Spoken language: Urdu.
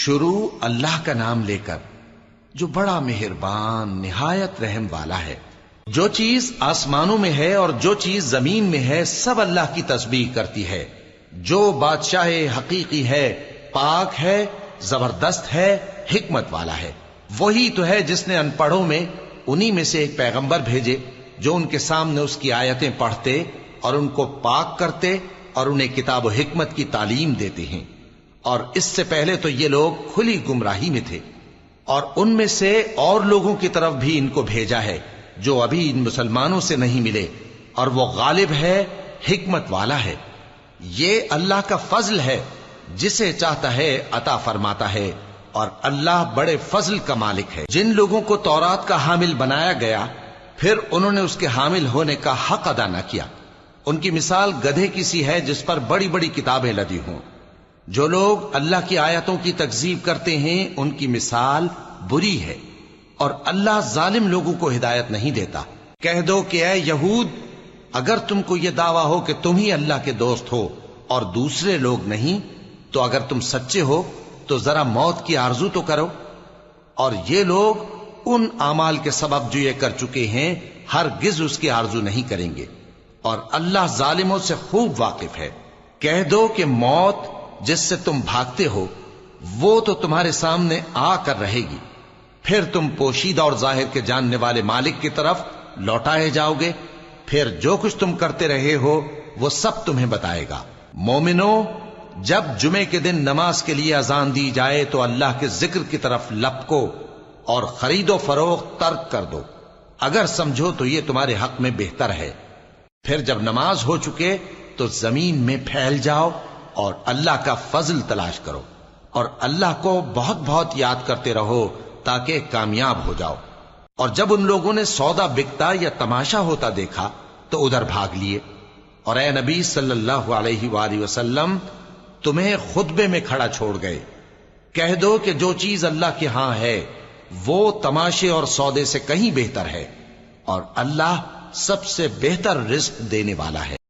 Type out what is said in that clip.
شروع اللہ کا نام لے کر جو بڑا مہربان نہایت رحم والا ہے۔ جو چیز آسمانوں میں ہے اور جو چیز زمین میں ہے سب اللہ کی تسبیح کرتی ہے۔ جو بادشاہ حقیقی ہے، پاک ہے، زبردست ہے، حکمت والا ہے۔ وہی تو ہے جس نے ان پڑھوں میں انہی میں سے ایک پیغمبر بھیجے جو ان کے سامنے اس کی آیتیں پڑھتے اور ان کو پاک کرتے اور انہیں کتاب و حکمت کی تعلیم دیتے ہیں۔ اور اس سے پہلے تو یہ لوگ کھلی گمراہی میں تھے، اور ان میں سے اور لوگوں کی طرف بھی ان کو بھیجا ہے جو ابھی ان مسلمانوں سے نہیں ملے، اور وہ غالب ہے، حکمت والا ہے۔ یہ اللہ کا فضل ہے، جسے چاہتا ہے عطا فرماتا ہے، اور اللہ بڑے فضل کا مالک ہے۔ جن لوگوں کو تورات کا حامل بنایا گیا پھر انہوں نے اس کے حامل ہونے کا حق ادا نہ کیا، ان کی مثال گدھے کی سی ہے جس پر بڑی بڑی کتابیں لدی ہوں۔ جو لوگ اللہ کی آیتوں کی تکذیب کرتے ہیں ان کی مثال بری ہے، اور اللہ ظالم لوگوں کو ہدایت نہیں دیتا۔ کہہ دو کہ اے یہود، اگر تم کو یہ دعویٰ ہو کہ تم ہی اللہ کے دوست ہو اور دوسرے لوگ نہیں، تو اگر تم سچے ہو تو ذرا موت کی آرزو تو کرو۔ اور یہ لوگ ان اعمال کے سبب جو یہ کر چکے ہیں ہرگز اس کی آرزو نہیں کریں گے، اور اللہ ظالموں سے خوب واقف ہے۔ کہہ دو کہ موت جس سے تم بھاگتے ہو وہ تو تمہارے سامنے آ کر رہے گی، پھر تم پوشیدہ اور ظاہر کے جاننے والے مالک کی طرف لوٹائے جاؤ گے، پھر جو کچھ تم کرتے رہے ہو وہ سب تمہیں بتائے گا۔ مومنو، جب جمعے کے دن نماز کے لیے اذان دی جائے تو اللہ کے ذکر کی طرف لپکو اور خرید و فروخت ترک کر دو، اگر سمجھو تو یہ تمہارے حق میں بہتر ہے۔ پھر جب نماز ہو چکے تو زمین میں پھیل جاؤ اور اللہ کا فضل تلاش کرو، اور اللہ کو بہت بہت یاد کرتے رہو تاکہ کامیاب ہو جاؤ۔ اور جب ان لوگوں نے سودا بکتا یا تماشا ہوتا دیکھا تو ادھر بھاگ لیے، اور اے نبی صلی اللہ علیہ وآلہ وسلم تمہیں خطبے میں کھڑا چھوڑ گئے۔ کہہ دو کہ جو چیز اللہ کے ہاں ہے وہ تماشے اور سودے سے کہیں بہتر ہے، اور اللہ سب سے بہتر رزق دینے والا ہے۔